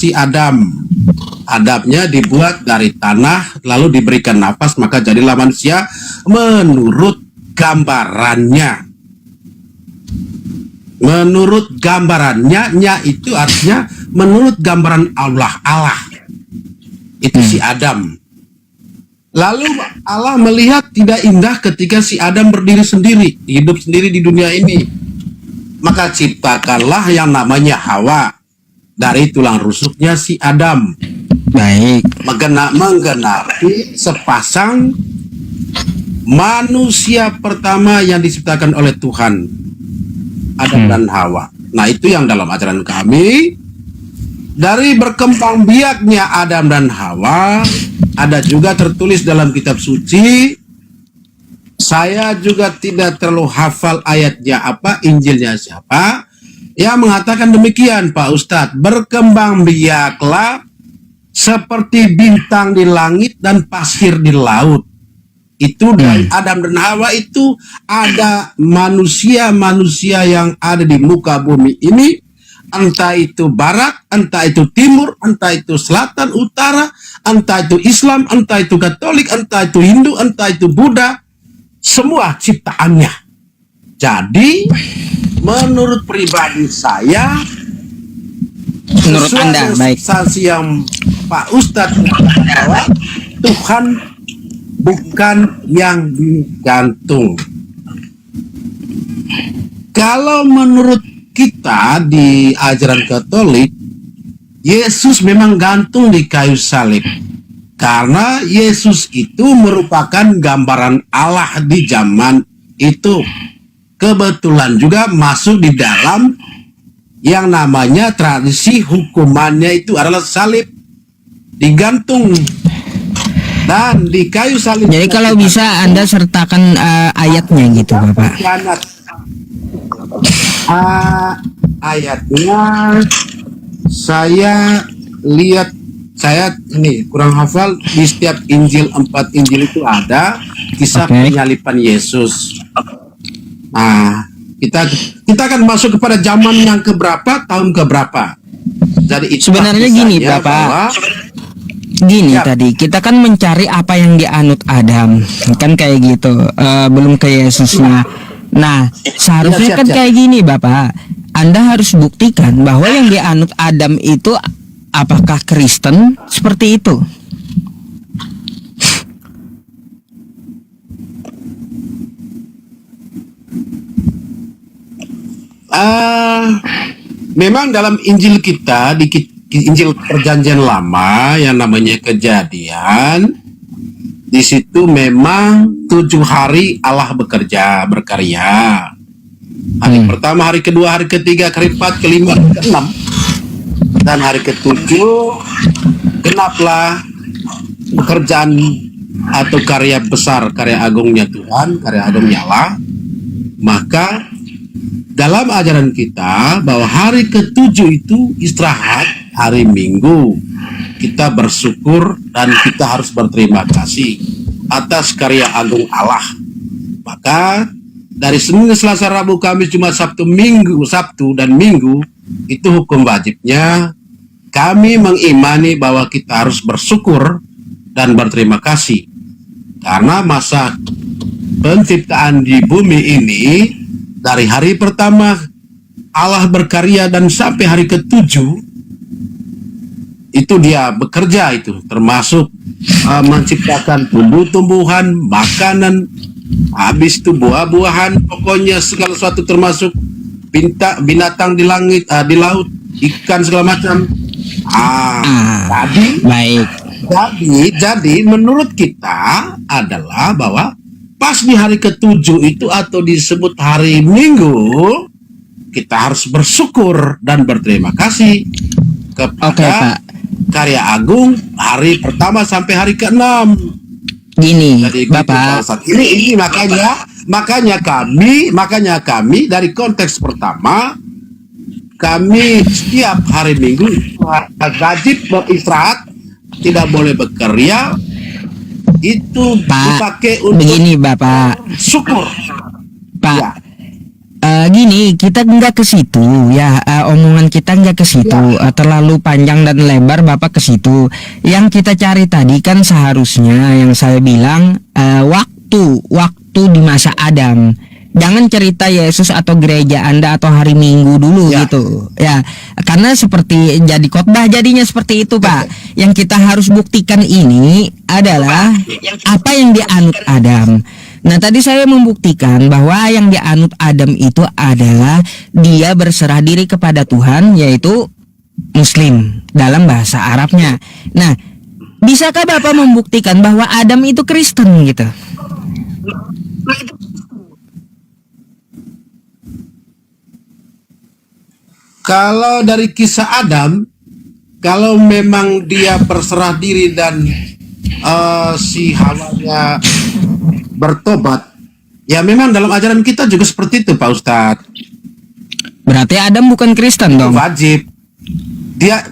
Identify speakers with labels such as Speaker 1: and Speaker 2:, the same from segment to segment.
Speaker 1: si Adam. Adamnya dibuat dari tanah, lalu diberikan nafas, maka jadilah manusia menurut gambarannya. Menurut gambarannya, nya itu artinya menurut gambaran Allah. Itu si Adam. Lalu Allah melihat tidak indah ketika si Adam berdiri sendiri, hidup sendiri di dunia ini. Maka ciptakanlah yang namanya Hawa dari tulang rusuknya si Adam.
Speaker 2: Baik.
Speaker 1: Menggenapi sepasang manusia pertama yang diciptakan oleh Tuhan, Adam dan Hawa. Nah, itu yang dalam ajaran kami. Dari berkembang biaknya Adam dan Hawa, ada juga tertulis dalam kitab suci. Saya juga tidak terlalu hafal ayatnya apa, Injilnya siapa, yang mengatakan demikian, Pak Ustadz. Berkembang biaklah seperti bintang di langit dan pasir di laut. Itu dari Adam dan Hawa itu ada manusia-manusia yang ada di muka bumi ini, entah itu barat, entah itu timur, entah itu selatan, utara, entah itu Islam, entah itu Katolik, entah itu Hindu, entah itu Buddha, semua ciptaannya. Jadi menurut pribadi saya,
Speaker 2: menurut Anda, baik,
Speaker 1: saksi yang Pak Ustadz bahwa Tuhan bukan yang digantung. Kalau menurut kita di ajaran Katolik, Yesus memang gantung di kayu salib. Karena Yesus itu merupakan gambaran Allah di zaman itu. Kebetulan juga masuk di dalam yang namanya tradisi hukumannya itu adalah salib, digantung dan di kayu salib.
Speaker 2: Jadi kalau bisa Anda sertakan ayatnya gitu, Bapak.
Speaker 1: Ayatnya saya lihat, saya ini kurang hafal. Di setiap Injil, 4 Injil itu ada kisah penyalipan Yesus. Nah, kita akan masuk kepada zaman yang keberapa, tahun keberapa. Jadi itu
Speaker 2: sebenarnya gini, Bapak. Gini ya. Tadi kita kan mencari apa yang dianut Adam, kan kayak gitu, belum ke Yesusnya. Nah, seharusnya kan kayak gini, Bapak. Anda harus buktikan bahwa yang dianut Adam itu apakah Kristen, seperti itu.
Speaker 1: Memang dalam Injil kita, di Injil Perjanjian Lama yang namanya Kejadian, di situ memang 7 hari Allah berkarya. Hari pertama, hari kedua, hari ketiga, hari keempat, kelima, keenam, dan hari ketujuh genaplah pekerjaan atau karya besar, karya agungnya Tuhan, karya agungnya Allah. Maka dalam ajaran kita bahwa hari ketujuh itu istirahat, hari Minggu. Kita bersyukur dan kita harus berterima kasih atas karya agung Allah. Maka dari Senin, Selasa, Rabu, Kamis, Jumat, Sabtu, dan Minggu itu hukum wajibnya. Kami mengimani bahwa kita harus bersyukur dan berterima kasih karena masa penciptaan di bumi ini, dari hari pertama Allah berkarya dan sampai hari ketujuh itu dia bekerja, itu termasuk menciptakan tumbuh-tumbuhan, makanan, habis itu buah-buahan, pokoknya segala sesuatu termasuk binatang di langit, di laut, ikan segala macam. Jadi menurut kita adalah bahwa pas di hari ketujuh itu atau disebut hari Minggu, kita harus bersyukur dan berterima kasih kepada karya agung hari pertama sampai hari ke-6.
Speaker 2: Gini,
Speaker 1: jadi,
Speaker 2: Bapak.
Speaker 1: Ini makanya kami dari konteks pertama, kami setiap hari Minggu wajib beristirahat, tidak boleh bekerja. Itu
Speaker 2: Pak,
Speaker 1: dipakai untuk
Speaker 2: begini, Bapak.
Speaker 1: syukur.
Speaker 2: Pak,
Speaker 1: ya.
Speaker 2: Gini, kita nggak ke situ ya, omongan kita nggak ke situ, terlalu panjang dan lebar Bapak ke situ. Yang kita cari tadi kan seharusnya yang saya bilang waktu di masa Adam. Jangan cerita Yesus atau gereja Anda atau hari Minggu dulu gitu. Ya, karena seperti jadi khotbah jadinya seperti itu, Pak. Yang kita harus buktikan ini adalah apa yang dianut Adam. Nah, tadi saya membuktikan bahwa yang dianut Adam itu adalah dia berserah diri kepada Tuhan, yaitu Muslim dalam bahasa Arabnya. Nah, bisakah Bapak membuktikan bahwa Adam itu Kristen gitu?
Speaker 1: Kalau dari kisah Adam, kalau memang dia berserah diri dan si Hawanya bertobat, ya memang dalam ajaran kita juga seperti itu, Pak Ustadz.
Speaker 2: Berarti Adam bukan Kristen dong?
Speaker 1: Wajib.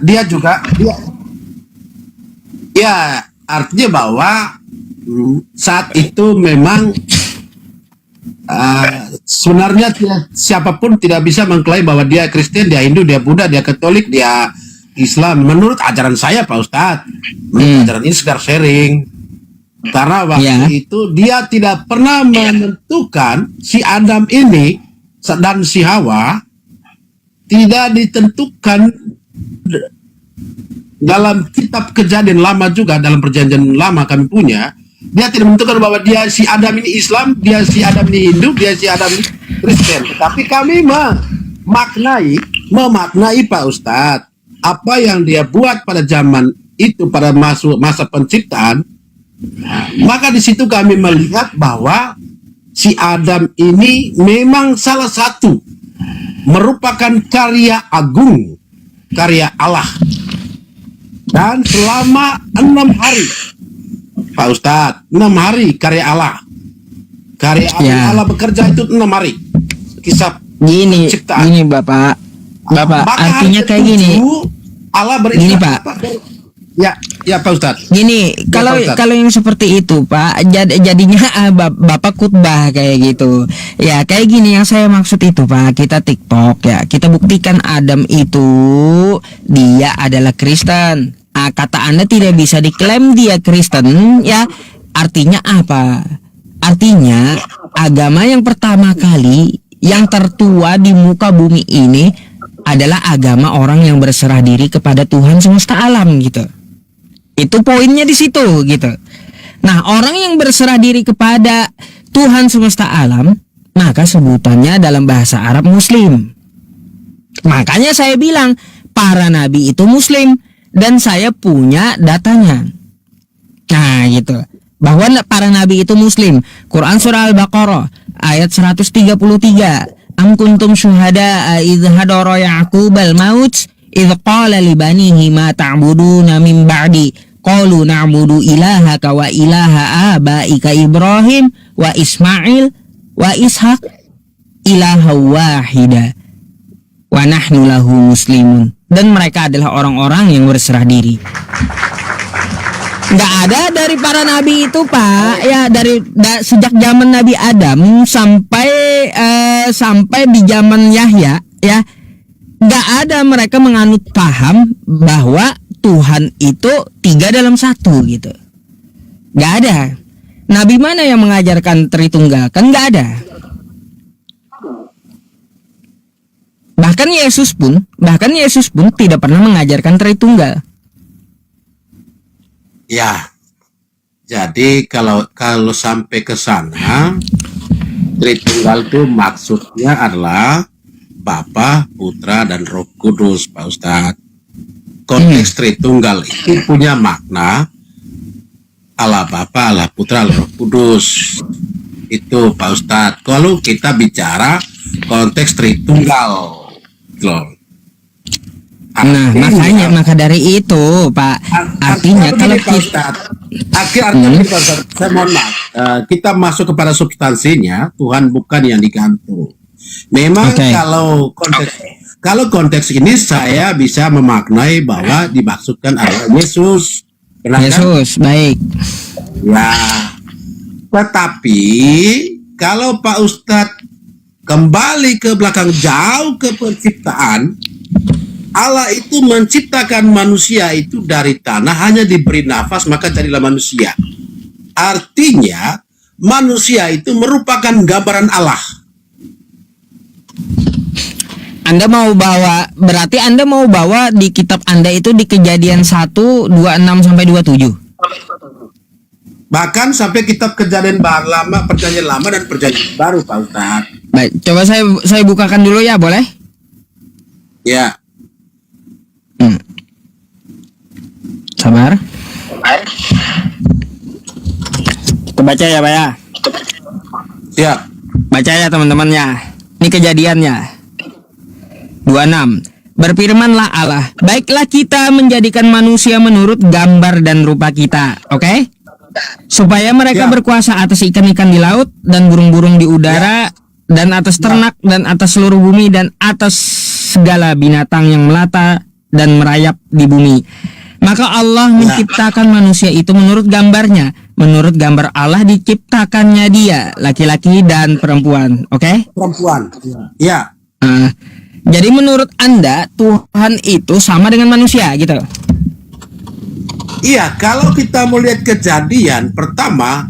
Speaker 1: Dia juga ya artinya bahwa saat itu memang sebenarnya siapapun tidak bisa mengklaim bahwa dia Kristen, dia Hindu, dia Buddha, dia Katolik, dia Islam. Menurut ajaran saya, Pak Ustadz, menurut ajaran ini sekedar sharing. Karena waktu itu dia tidak pernah menentukan si Adam ini dan si Hawa, tidak ditentukan dalam kitab Kejadian Lama juga, dalam perjanjian lama kami punya. Dia tidak menentukan bahwa dia si Adam ini Islam, dia si Adam ini Hindu, dia si Adam ini Kristen. Tapi kami memaknai Pak Ustadz, apa yang dia buat pada zaman itu, pada masa penciptaan. Maka di situ kami melihat bahwa si Adam ini memang salah satu merupakan karya agung, karya Allah. Dan selama 6 hari, Pak Ustadz, 6 hari karya Allah. Karya Allah bekerja itu 6 hari. Kisah
Speaker 2: gini Bapak. Maka artinya kayak gini.
Speaker 1: Allah
Speaker 2: gini Pak.
Speaker 1: Ya Pak Ustadz.
Speaker 2: Gini, kalau yang seperti itu Pak, jadinya Bapak khutbah kayak gitu. Ya kayak gini yang saya maksud itu Pak. Kita TikTok ya, kita buktikan Adam itu dia adalah Kristen. Kata Anda tidak bisa diklaim dia Kristen, ya artinya apa? Artinya agama yang pertama kali yang tertua di muka bumi ini adalah agama orang yang berserah diri kepada Tuhan semesta alam gitu. Itu poinnya di situ gitu. Nah, orang yang berserah diri kepada Tuhan semesta alam, maka sebutannya dalam bahasa Arab Muslim. Makanya saya bilang para nabi itu Muslim. Dan saya punya datanya. Nah gitu, bahwa para nabi itu Muslim. Quran surah Al-Baqarah ayat 133. Am kuntum syuhada idh hadara Ya'qubal maut idh qala li banihi ma ta'buduna min ba'di qalu na'budu ilahaka wa ilaha abaika Ibrahim wa Ismail wa Ishaq ilaha wahida wa nahnu lahu muslimun. Dan mereka adalah orang-orang yang berserah diri. Nggak ada dari para nabi itu Pak, ya sejak zaman Nabi Adam sampai di zaman Yahya, ya nggak ada mereka menganut paham bahwa Tuhan itu 3 dalam 1 gitu. Nggak ada. Nabi mana yang mengajarkan Tritunggal? Kan nggak ada. Bahkan Yesus pun tidak pernah mengajarkan Tritunggal.
Speaker 1: Ya. Jadi kalau sampai ke sana, Tritunggal itu maksudnya adalah Bapa, Putra, dan Roh Kudus, Pak Ustadz. Konteks Tritunggal itu punya makna Allah Bapa, Allah Putra, Allah Roh Kudus. Itu Pak Ustadz. Kalau kita bicara konteks Tritunggal loh.
Speaker 2: Nah, maka dari itu, Pak, artinya kalau kita
Speaker 1: saya mohon maaf, kita masuk kepada substansinya, Tuhan bukan yang digantung. Memang kalau konteks ini saya bisa memaknai bahwa dimaksudkan adalah Yesus. Benar,
Speaker 2: Yesus, kan? Baik.
Speaker 1: Ya. Tetapi kalau Pak Ustadz kembali ke belakang jauh ke penciptaan, Allah itu menciptakan manusia itu dari tanah, hanya diberi nafas maka jadilah manusia. Artinya manusia itu merupakan gambaran Allah.
Speaker 2: Berarti Anda mau bawa di kitab Anda itu di Kejadian 1, 26 sampai 27.
Speaker 1: Bahkan sampai kitab Kejadian Lama, Perjanjian Lama dan Perjanjian Baru, Pak Ustaz.
Speaker 2: Baik, coba saya bukakan dulu ya, boleh?
Speaker 1: Ya.
Speaker 2: Sabar. Kebaca ya, Pak ya.
Speaker 1: Siap.
Speaker 2: Baca ya teman-temannya. Ini kejadiannya. 26. Berfirmanlah Allah, baiklah kita menjadikan manusia menurut gambar dan rupa kita. Oke? Supaya mereka berkuasa atas ikan-ikan di laut dan burung-burung di udara dan atas ternak dan atas seluruh bumi dan atas segala binatang yang melata dan merayap di bumi. Maka Allah menciptakan manusia itu menurut gambarnya. Menurut gambar Allah diciptakannya dia, laki-laki dan perempuan. Oke?
Speaker 1: Perempuan. Ya.
Speaker 2: Jadi menurut Anda Tuhan itu sama dengan manusia gitu?
Speaker 1: Iya, kalau kita melihat kejadian pertama,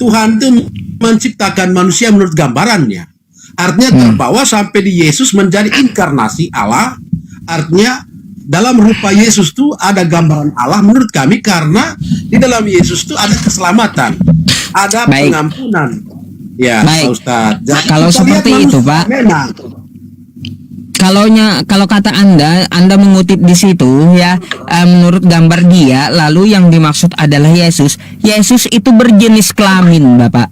Speaker 1: Tuhan itu menciptakan manusia menurut gambarannya. Artinya terbawa sampai di Yesus menjadi inkarnasi Allah. Artinya dalam rupa Yesus itu ada gambaran Allah menurut kami, karena di dalam Yesus itu ada keselamatan, ada pengampunan. Ya, Pak Ustadz.
Speaker 2: Jadi kalau seperti itu, Pak.
Speaker 1: Memang.
Speaker 2: Kalau kata Anda mengutip di situ ya, menurut gambar dia, lalu yang dimaksud adalah Yesus. Yesus itu berjenis kelamin, Bapak.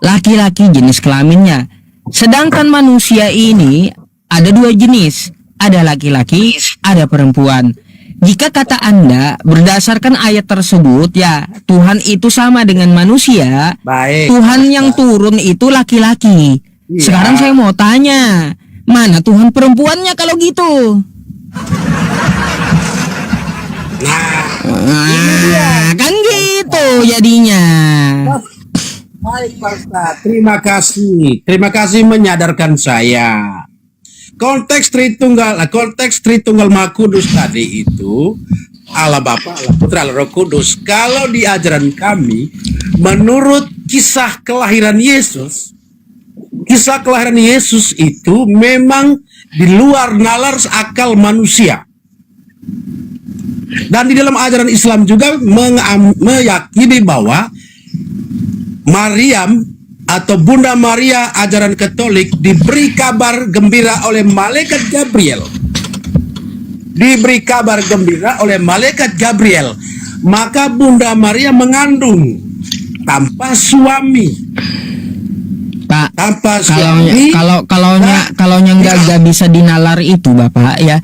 Speaker 2: Laki-laki jenis kelaminnya. Sedangkan manusia ini ada dua jenis. Ada laki-laki, ada perempuan. Jika kata Anda berdasarkan ayat tersebut ya, Tuhan itu sama dengan manusia.
Speaker 1: Baik.
Speaker 2: Tuhan yang turun itu laki-laki.
Speaker 1: Iya.
Speaker 2: Sekarang saya mau tanya, mana Tuhan perempuannya kalau gitu? Nah, kan gitu jadinya.
Speaker 1: Baik, Pak Ustaz. Terima kasih menyadarkan saya. Konteks Tritunggal Maha Kudus tadi itu Allah Bapa, Allah Putra, Allah Roh Kudus. Kalau di ajaran kami, menurut kisah kelahiran Yesus itu memang di luar nalar akal manusia. Dan di dalam ajaran Islam juga meyakini bahwa Maryam atau Bunda Maria ajaran Katolik diberi kabar gembira oleh malaikat Gabriel. Maka Bunda Maria mengandung tanpa suami.
Speaker 2: Pak, kalau nggak bisa dinalar itu, Bapak ya.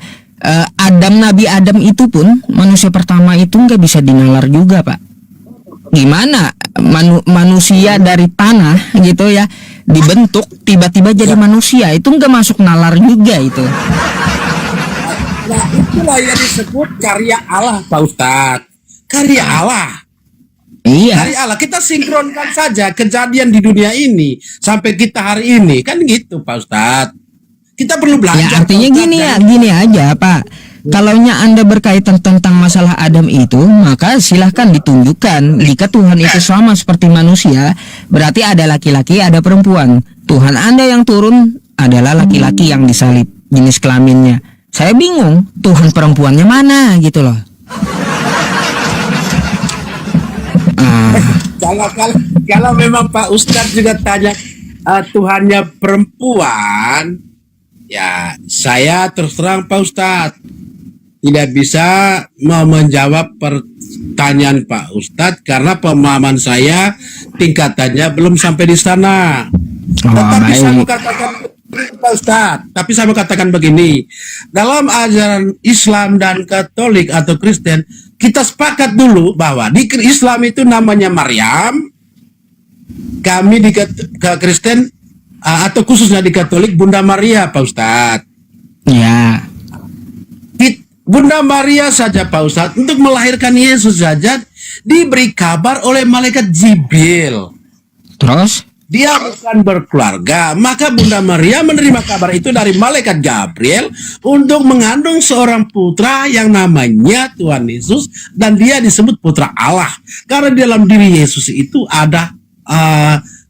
Speaker 2: Nabi Adam itu pun manusia pertama itu nggak bisa dinalar juga, Pak. Gimana manusia dari tanah gitu ya dibentuk tiba-tiba jadi manusia, itu nggak masuk nalar juga itu.
Speaker 1: Nah, itulah yang disebut karya Allah, Pak Ustadz. Karya Allah.
Speaker 2: Iya.
Speaker 1: Karya Allah. Kita sinkronkan saja kejadian di dunia ini sampai kita hari ini, kan gitu, Pak Ustadz. Kita perlu belajar.
Speaker 2: Ya artinya gini aja, Pak. Kalaunya Anda berkaitan tentang masalah Adam itu, maka silahkan ditunjukkan. Jika Tuhan itu sama seperti manusia, berarti ada laki-laki, ada perempuan. Tuhan Anda yang turun adalah laki-laki yang disalib, jenis kelaminnya. Saya bingung, Tuhan perempuannya mana gitu loh.
Speaker 1: Kalau memang Pak Ustadz juga tanya Tuhannya perempuan, ya saya terus terang Pak Ustadz tidak bisa mau menjawab pertanyaan Pak Ustadz karena pemahaman saya tingkatannya belum sampai di sana. Tetapi saya mau katakan Pak Ustadz, saya mau katakan begini, dalam ajaran Islam dan Katolik atau Kristen, kita sepakat dulu bahwa di Islam itu namanya Maryam, kami di Kristen atau khususnya di Katolik Bunda Maria, Pak Ustadz.
Speaker 2: Ya.
Speaker 1: Bunda Maria saja Pak Ustadz untuk melahirkan Yesus saja diberi kabar oleh malaikat Jibril.
Speaker 2: Terus?
Speaker 1: dia bukan berkeluarga, maka Bunda Maria menerima kabar itu dari malaikat Gabriel untuk mengandung seorang putra yang namanya Tuhan Yesus, dan dia disebut putra Allah karena di dalam diri Yesus itu ada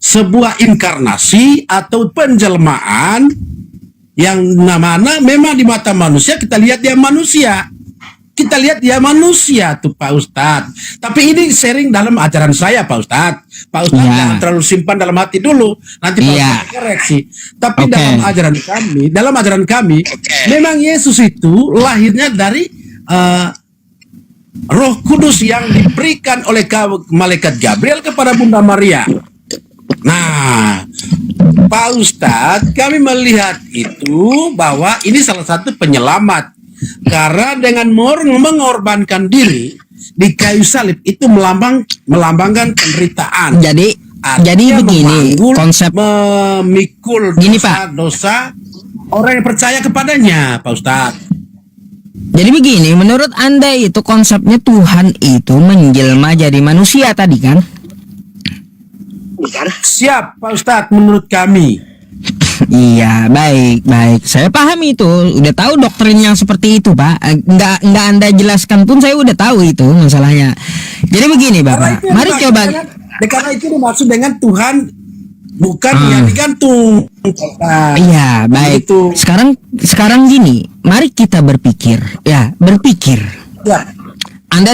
Speaker 1: sebuah inkarnasi atau penjelmaan yang mana memang di mata manusia kita lihat dia manusia. Kita lihat dia manusia tuh Pak Ustadz. Tapi ini sharing dalam ajaran saya Pak Ustadz. Pak Ustadz jangan terlalu simpan dalam hati dulu. Nanti Pak Ustadz koreksi. Tapi dalam ajaran kami, memang Yesus itu lahirnya dari Roh Kudus yang diberikan oleh malaikat Gabriel kepada Bunda Maria. Nah, Pak Ustadz, kami melihat itu bahwa ini salah satu penyelamat. Karena dengan mengorbankan diri di kayu salib itu melambangkan penderitaan.
Speaker 2: Jadi begini konsep
Speaker 1: memikul
Speaker 2: gini,
Speaker 1: dosa orang yang percaya kepadanya, Pak Ustadz.
Speaker 2: Jadi begini, menurut Anda itu konsepnya Tuhan itu menjelma jadi manusia tadi kan?
Speaker 1: Siap, Pak Ustadz, menurut kami.
Speaker 2: Iya, baik. Saya paham itu. Udah tahu doktrin yang seperti itu, Pak. Nggak Anda jelaskan pun saya udah tahu itu masalahnya. Jadi begini, Bapak. Mari coba.
Speaker 1: Karena itu dimaksud dengan Tuhan bukan yang digantung.
Speaker 2: Iya, baik.
Speaker 1: Itu.
Speaker 2: Sekarang gini, mari kita berpikir. Ya, berpikir.
Speaker 1: Ya.
Speaker 2: Anda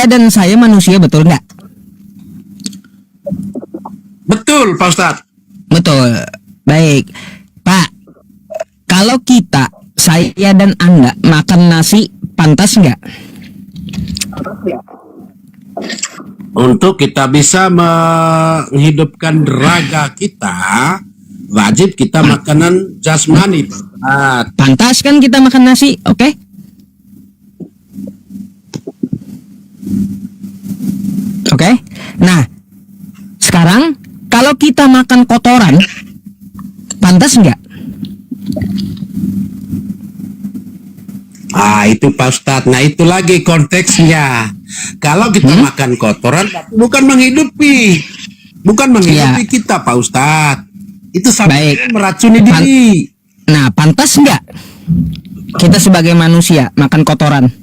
Speaker 2: dan saya manusia, betul nggak?
Speaker 1: Betul, Pak Ustadz.
Speaker 2: Betul. Baik, Pak. Kalau saya dan Anda makan nasi, pantas nggak?
Speaker 1: Untuk kita bisa menghidupkan raga kita, wajib kita makanan jasmani.
Speaker 2: Pantas kan kita makan nasi, oke? Oke. Nah, sekarang kalau kita makan kotoran, pantas nggak?
Speaker 1: Itu Pak Ustadz. Nah itu lagi konteksnya. Kalau kita makan kotoran, bukan menghidupi kita Pak Ustadz. Itu sampai meracuni diri.
Speaker 2: Nah, pantas nggak kita sebagai manusia makan kotoran?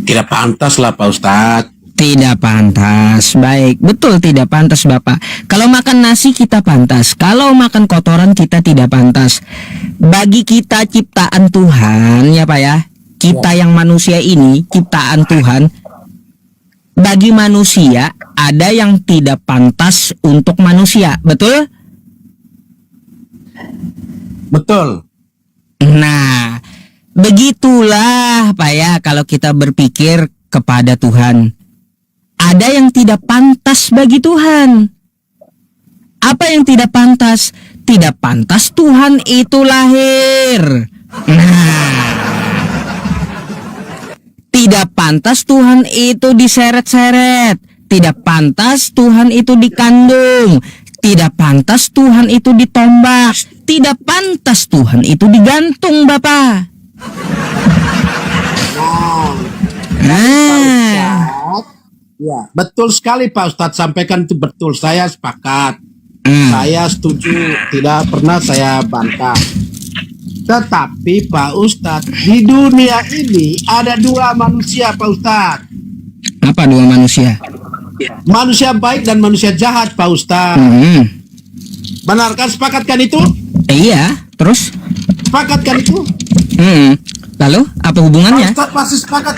Speaker 1: Tidak pantas lah Pak Ustadz.
Speaker 2: Tidak pantas. Baik, betul tidak pantas Bapak. Kalau makan nasi kita pantas, kalau makan kotoran kita tidak pantas. Bagi kita ciptaan Tuhan ya Pak ya, kita yang manusia ini ciptaan Tuhan. Bagi manusia ada yang tidak pantas untuk manusia, betul?
Speaker 1: Betul.
Speaker 2: Nah, begitulah Pak ya kalau kita berpikir kepada Tuhan. Ada yang tidak pantas bagi Tuhan. Apa yang tidak pantas? Tidak pantas Tuhan itu lahir. Nah, tidak pantas Tuhan itu diseret-seret. Tidak pantas Tuhan itu dikandung. Tidak pantas Tuhan itu ditombak. Tidak pantas Tuhan itu digantung, Bapak. Nah,
Speaker 1: ya, betul sekali Pak Ustadz sampaikan itu betul. Saya sepakat. Saya setuju. Tidak pernah saya bantah. Tetapi Pak Ustadz, di dunia ini ada dua manusia Pak Ustadz.
Speaker 2: Apa dua manusia?
Speaker 1: Manusia baik dan manusia jahat Pak Ustadz. Benarkan, sepakatkan itu?
Speaker 2: Iya, terus?
Speaker 1: Sepakatkan itu?
Speaker 2: Lalu apa hubungannya?
Speaker 1: Pak Ustadz pasti sepakat.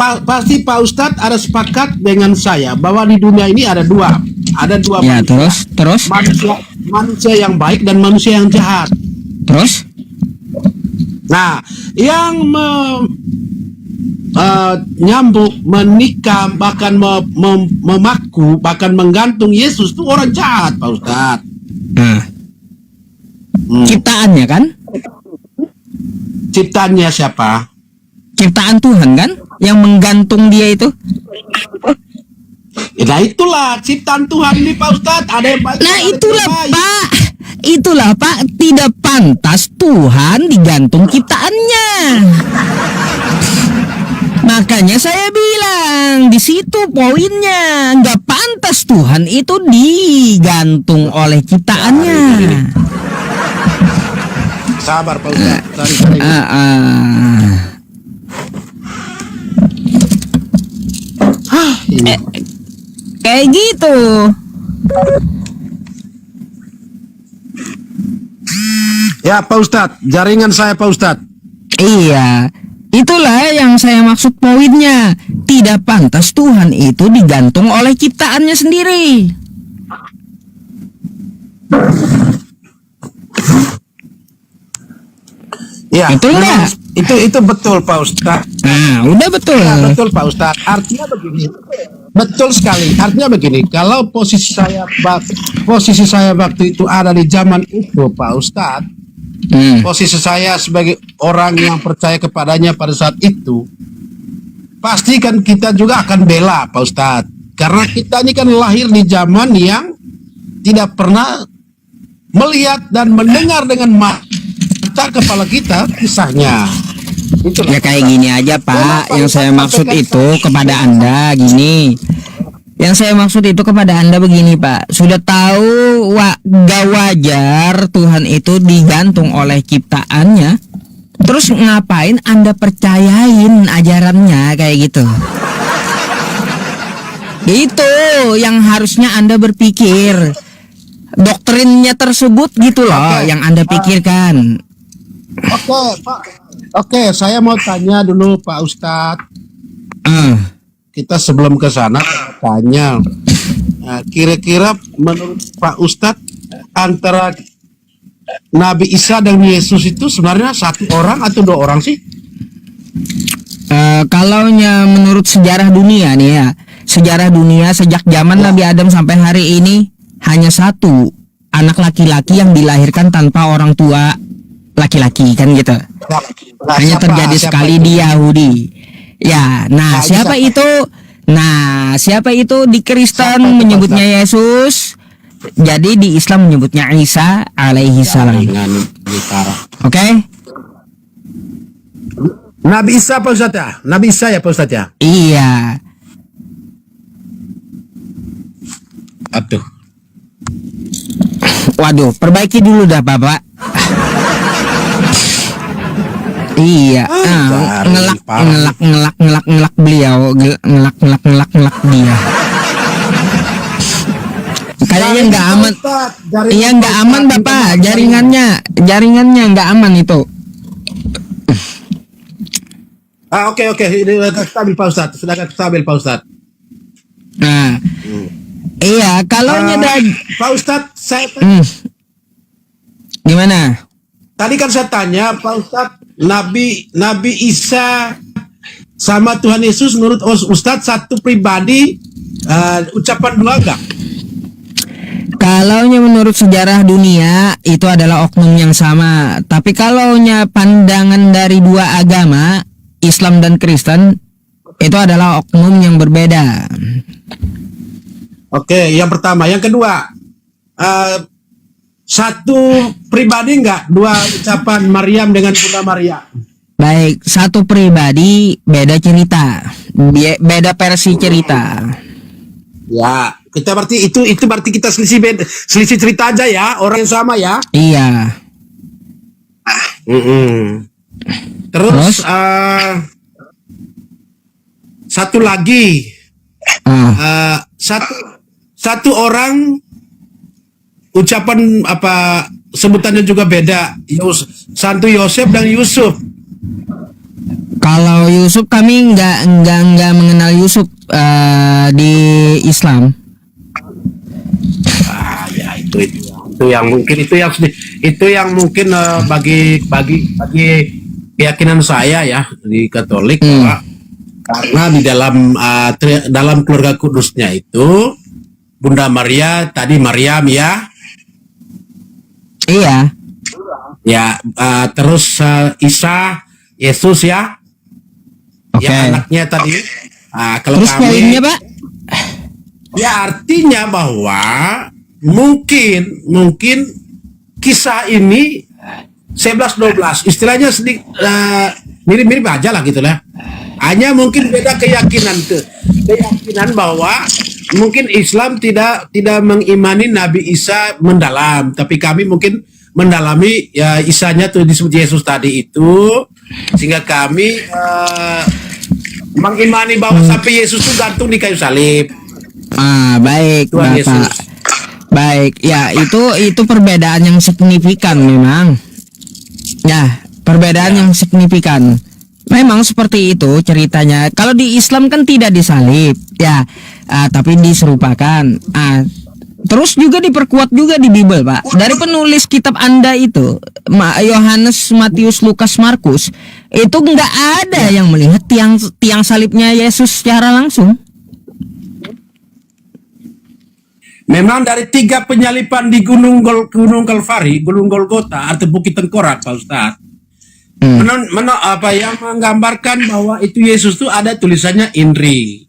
Speaker 1: Pasti Pak Ustadz ada sepakat dengan saya bahwa di dunia ini ada dua
Speaker 2: ya,
Speaker 1: manusia.
Speaker 2: terus
Speaker 1: manusia yang baik dan manusia yang jahat.
Speaker 2: Terus?
Speaker 1: Nah, yang nyambuk, menikah, bahkan memaku, bahkan menggantung Yesus itu orang jahat Pak Ustadz.
Speaker 2: Ciptaannya kan?
Speaker 1: Ciptaannya siapa?
Speaker 2: Ciptaan Tuhan kan? Yang menggantung dia itu.
Speaker 1: Nah itulah ciptaan Tuhan nih Pak Ustadz. Ada yang baik.
Speaker 2: Nah itulah Pak. Itulah Pak. Tidak pantas Tuhan digantung ciptaannya. Makanya saya bilang di situ poinnya, nggak pantas Tuhan itu digantung oleh ciptaannya.
Speaker 1: Sabar Pak Ustaz. Sorry. Ini.
Speaker 2: Kayak gitu.
Speaker 1: Ya Pak Ustadz, jaringan saya Pak Ustadz.
Speaker 2: Iya, itulah yang saya maksud poinnya. Tidak pantas Tuhan itu digantung oleh ciptaannya sendiri.
Speaker 1: Ya,
Speaker 2: Betul
Speaker 1: memang
Speaker 2: nggak?
Speaker 1: itu betul Pak Ustadz.
Speaker 2: Nah, udah betul.
Speaker 1: Ya, betul Pak Ustadz. Artinya begini. Betul sekali. Artinya begini, kalau posisi saya waktu itu ada di zaman itu Pak Ustadz, posisi saya sebagai orang yang percaya kepadanya pada saat itu, pasti kan kita juga akan bela Pak Ustadz. Karena kita ini kan lahir di zaman yang tidak pernah melihat dan mendengar dengan mata kepala kita kisahnya. Itulah.
Speaker 2: Ya kayak gini aja Pak, yang saya maksud itu kepada Anda gini. Yang saya maksud itu kepada Anda begini Pak. Sudah tahu gak wajar Tuhan itu digantung oleh ciptaannya. Terus ngapain Anda percayain ajarannya kayak gitu? Itu yang harusnya Anda berpikir. Doktrinnya tersebut gitu loh yang Anda pikirkan.
Speaker 1: Oke, Pak. Oke, saya mau tanya dulu Pak Ustadz. Kita sebelum ke sana tanya, kira-kira menurut Pak Ustadz antara Nabi Isa dan Yesus itu sebenarnya satu orang atau dua orang sih?
Speaker 2: Kalaunya menurut sejarah dunia nih ya, sejarah dunia sejak zaman Nabi Adam sampai hari ini hanya satu anak laki-laki yang dilahirkan tanpa orang tua laki-laki kan gitu. Hanya terjadi sekali di Yahudi. Ya, nah siapa itu? Nah, siapa itu di Kristen menyebutnya Yesus. Jadi di Islam menyebutnya Isa alaihi salam. Oke?
Speaker 1: Nabi Isa Pak Ustadz ya? Nabi Isa ya Pak Ustadz ya?
Speaker 2: Iya.
Speaker 1: Aduh.
Speaker 2: Waduh, perbaiki dulu dah Bapak. Iya, ngelak beliau, ngelak dia. Kayaknya nggak aman. Iya nggak aman Bapak, jaringannya nggak aman itu.
Speaker 1: Oke, ini sudah stabil Pak Ustadz, Pak Ustadz.
Speaker 2: Nah, iya kalau
Speaker 1: Pak Ustadz, saya
Speaker 2: gimana?
Speaker 1: tadi kan saya tanya Pak Ustadz, Nabi Isa sama Tuhan Yesus menurut Ustadz satu pribadi, ucapan dua enggak?
Speaker 2: Kalaunya menurut sejarah dunia itu adalah oknum yang sama. Tapi kalaunya pandangan dari dua agama, Islam dan Kristen, itu adalah oknum yang berbeda.
Speaker 1: Oke, yang pertama. Yang kedua, satu pribadi enggak? Dua ucapan Maryam dengan Bunda Maria.
Speaker 2: Baik, satu pribadi beda cerita, beda versi cerita.
Speaker 1: Ya, kita berarti itu berarti kita selisih cerita aja ya, orang yang sama ya.
Speaker 2: Iya.
Speaker 1: Terus satu lagi, satu orang ucapan apa sebutannya juga beda. Santo Yosef dan Yusuf.
Speaker 2: Kalau Yusuf kami nggak mengenal Yusuf di Islam.
Speaker 1: Ya itu yang mungkin bagi keyakinan saya ya di Katolik, bahwa karena di dalam keluarga kudusnya itu Bunda Maria tadi Maryam ya.
Speaker 2: Iya.
Speaker 1: Ya, terus Isa Yesus ya.
Speaker 2: Oke.
Speaker 1: Ya anaknya tadi. Kalau
Speaker 2: terus
Speaker 1: kami,
Speaker 2: poinnya Pak?
Speaker 1: ya artinya bahwa mungkin kisah ini 11-12 istilahnya sedikit mirip-mirip aja lah gitu lah. Hanya mungkin beda keyakinan tuh. Keyakinan bahwa mungkin Islam tidak mengimani Nabi Isa mendalam, tapi kami mungkin mendalami ya Isanya tuh disebut Yesus tadi itu, sehingga kami mengimani bahwa sampai Yesus itu gantung di kayu salib.
Speaker 2: Baik,
Speaker 1: Tuhan
Speaker 2: Bapak.
Speaker 1: Yesus.
Speaker 2: Baik, ya itu perbedaan yang signifikan memang. Ya, perbedaan yang signifikan. Memang seperti itu ceritanya. Kalau di Islam kan tidak disalib, ya, tapi diserupakan. Terus juga diperkuat juga di Bible, Pak. Dari penulis kitab Anda itu, Yohanes, Matius, Lukas, Markus, itu nggak ada yang melihat tiang salibnya Yesus secara langsung.
Speaker 1: Memang dari 3 penyalipan di Gunung Kalvari, Gunung Golgota atau Bukit Tengkorak, Pak Ustadz. Yang menggambarkan bahwa itu Yesus itu ada tulisannya INRI.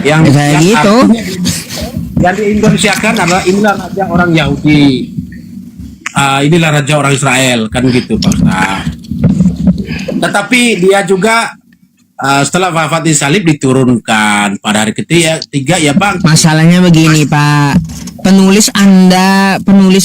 Speaker 1: Yang
Speaker 2: gitu.
Speaker 1: Yang diindonesiakan adalah inilah raja orang Yahudi. Inilah raja orang Israel, kan gitu, Pak Ustadz. Tetapi dia juga setelah wafat di salib diturunkan pada hari ketiga ya Bang.
Speaker 2: Masalahnya begini Pak, penulis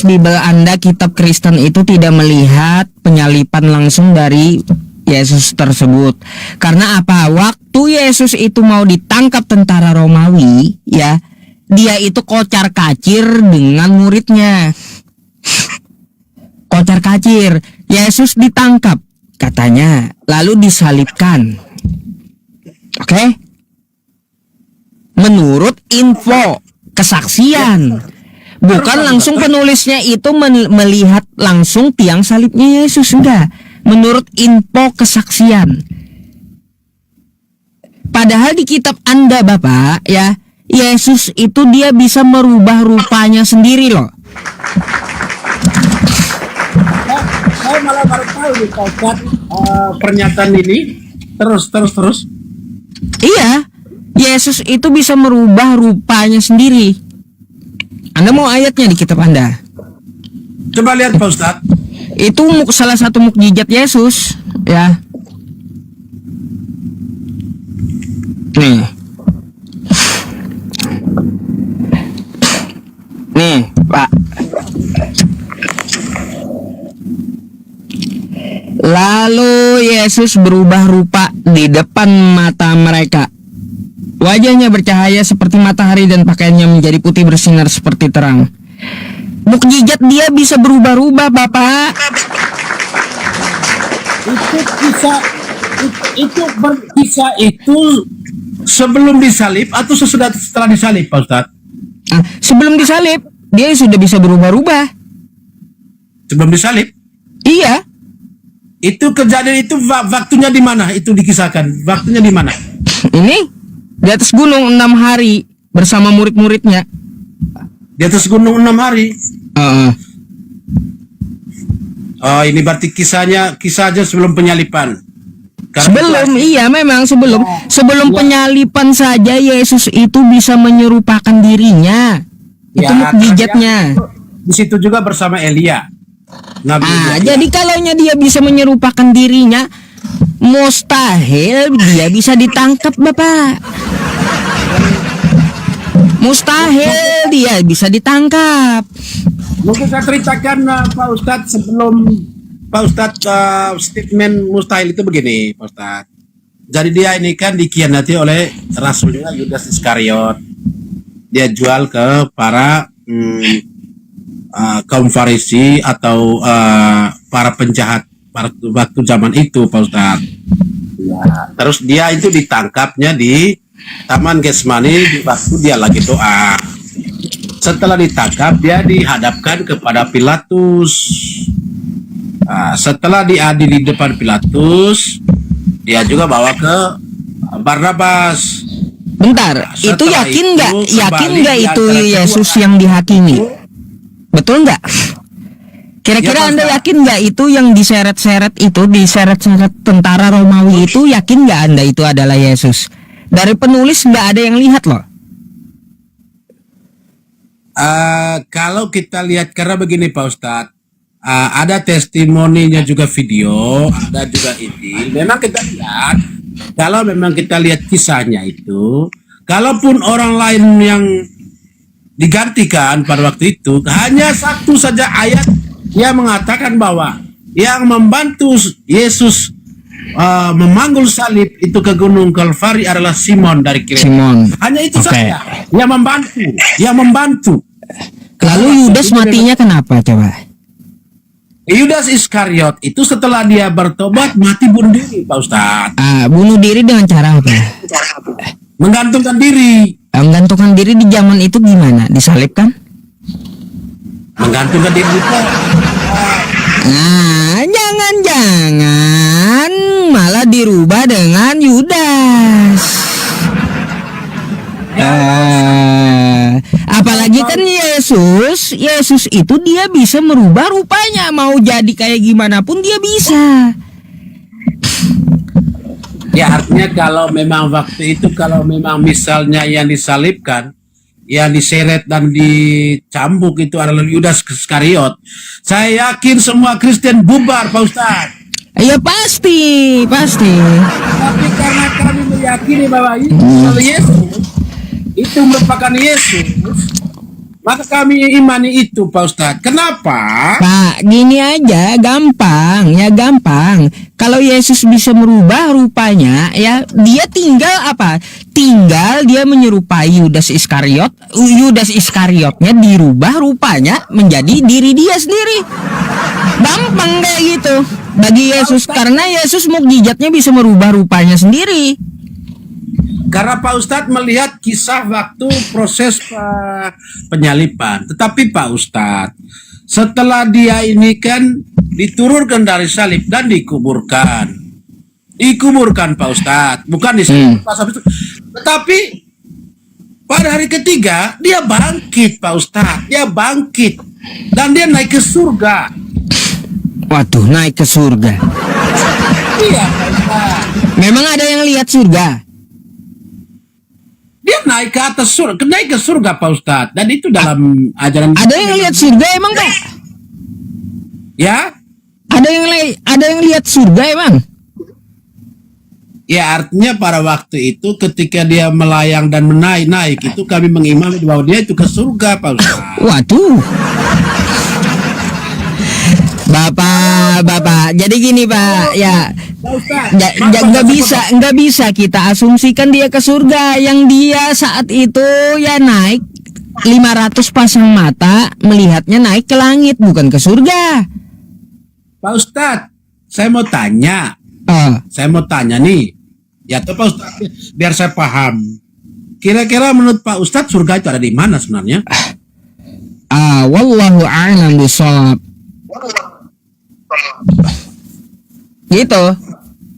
Speaker 2: Bible Anda, kitab Kristen itu tidak melihat penyalipan langsung dari Yesus tersebut. Karena apa? Waktu Yesus itu mau ditangkap tentara Romawi, ya, dia itu kocar kacir dengan muridnya. Kocar kacir. Yesus ditangkap katanya, lalu disalibkan. Oke? Menurut info kesaksian, bukan langsung penulisnya itu melihat langsung tiang salibnya Yesus, enggak. Menurut info kesaksian. Padahal di kitab Anda Bapak, ya, Yesus itu dia bisa merubah rupanya sendiri loh.
Speaker 1: Saya malah baru tahu nih Pak Ustadz, pernyataan ini. Terus.
Speaker 2: Iya, Yesus itu bisa merubah rupanya sendiri. Anda mau ayatnya di kitab Anda?
Speaker 1: Coba lihat Pak Ustadz.
Speaker 2: Itu salah satu mukjizat Yesus, ya. Nih, Pak. Lalu Yesus berubah rupa di depan mata mereka. Wajahnya bercahaya seperti matahari dan pakaiannya menjadi putih bersinar seperti terang. Mukjizat dia bisa berubah-ubah, Bapak.
Speaker 1: Kisah itu sebelum disalib atau setelah disalib, Pak Ustadz?
Speaker 2: Sebelum disalib, dia sudah bisa berubah-ubah.
Speaker 1: Sebelum disalib?
Speaker 2: Iya.
Speaker 1: Itu kejadian itu waktunya di mana? Itu dikisahkan. Waktunya di mana?
Speaker 2: Ini di atas gunung 6 hari bersama murid-muridnya.
Speaker 1: Di atas gunung 6 hari. Oh, ini berarti kisahnya sebelum penyalipan.
Speaker 2: Memang sebelum penyalipan saja Yesus itu bisa menyerupakan dirinya.
Speaker 1: Ya,
Speaker 2: itu mukjizatnya.
Speaker 1: Di situ juga bersama Elia.
Speaker 2: Jadi kalaunya dia bisa menyerupakan dirinya, mustahil dia bisa ditangkap, Bapak. Mustahil dia bisa ditangkap.
Speaker 1: Mungkin saya ceritakan Pak Ustadz sebelum Pak Ustadz statement mustahil itu begini, Pak Ustadz. Jadi dia ini kan dikhianati oleh rasulnya Yudas Iskariot. Dia jual ke para kaum Farisi atau para penjahat pada waktu zaman itu, Pak Ustadz. Ya, terus dia itu ditangkapnya di Taman Getsemani di waktu dia lagi doa. Setelah ditangkap, dia dihadapkan kepada Pilatus. Setelah diadili di depan Pilatus, dia juga bawa ke Barnabas.
Speaker 2: Bentar, itu yakin nggak itu Yesus yang dihakimi? Betul nggak? Kira-kira Anda yakin nggak itu yang diseret-seret tentara Romawi itu, yakin nggak Anda itu adalah Yesus? Dari penulis nggak ada yang lihat loh.
Speaker 1: Kalau kita lihat, karena begini Pak Ustadz, ada testimoninya juga video, ada juga ini. Memang kita lihat, kalau memang kita lihat kisahnya itu, kalaupun orang lain yang digantikan pada waktu itu, hanya satu saja ayat yang mengatakan bahwa yang membantu Yesus memanggul salib itu ke Gunung Kalvari adalah Simon dari Kirene.
Speaker 2: Simon.
Speaker 1: Hanya itu
Speaker 2: Oke.
Speaker 1: saja yang membantu.
Speaker 2: Lalu Yudas matinya kenapa coba?
Speaker 1: Yudas Iskariot itu setelah dia bertobat mati bunuh diri, Pak Ustadz.
Speaker 2: Bunuh diri dengan cara apa?
Speaker 1: Menggantungkan diri.
Speaker 2: Menggantungkan diri di zaman itu gimana? Disalibkan?
Speaker 1: Menggantungkan diri itu.
Speaker 2: Nah, jangan-jangan malah dirubah dengan Yudas. Apalagi kan Yesus itu dia bisa merubah rupanya, mau jadi kayak gimana pun dia bisa.
Speaker 1: Ya artinya kalau memang waktu itu, kalau memang misalnya yang disalibkan, yang diseret dan dicambuk itu adalah Yudas Iskariot, saya yakin semua Kristen bubar, Pak Ustadz.
Speaker 2: Ya pasti.
Speaker 1: Tapi karena kami meyakini bahwa Yesus itu merupakan Yesus, maka kami imani itu, Pak Ustadz. Kenapa?
Speaker 2: Pak, gini aja, gampang. Kalau Yesus bisa merubah rupanya, ya dia tinggal apa? Tinggal dia menyerupai Yudas Iskariot. Yudas Iskariotnya dirubah rupanya menjadi diri dia sendiri. Gampang kayak gitu bagi Yesus, karena Yesus mukjizatnya bisa merubah rupanya sendiri.
Speaker 1: Karena Pak Ustadz melihat kisah waktu proses penyaliban. Tetapi Pak Ustadz, setelah dia ini kan diturunkan dari salib dan dikuburkan. Dikuburkan, Pak Ustadz. Bukan disalib. Tetapi pada hari ketiga dia bangkit, Pak Ustadz. Dia bangkit dan dia naik ke surga.
Speaker 2: Waduh, naik ke surga.
Speaker 1: Iya, Pak Ustadz.
Speaker 2: Memang ada yang lihat surga?
Speaker 1: Dia naik ke atas surga, naik ke surga, Pak Ustadz. Dan itu dalam ajaran.
Speaker 2: Ada yang lihat surga emang, Pak?
Speaker 1: Ya?
Speaker 2: Ada yang lihat surga emang?
Speaker 1: Ya, artinya pada waktu itu ketika dia melayang dan naik itu kami mengimani bahwa dia itu ke surga, Pak Ustadz.
Speaker 2: Waduh. Bapak, jadi gini Pak, ya, nggak bisa kita asumsikan dia ke surga. Yang dia saat itu ya naik 500 pasang mata melihatnya naik ke langit, bukan ke surga.
Speaker 1: Pak Ustadz, saya mau tanya nih, ya tuh Pak Ustadz, biar saya paham. Kira-kira menurut Pak Ustadz surga itu ada di mana sebenarnya?
Speaker 2: Wallahu a'lam bishawab. Gitu.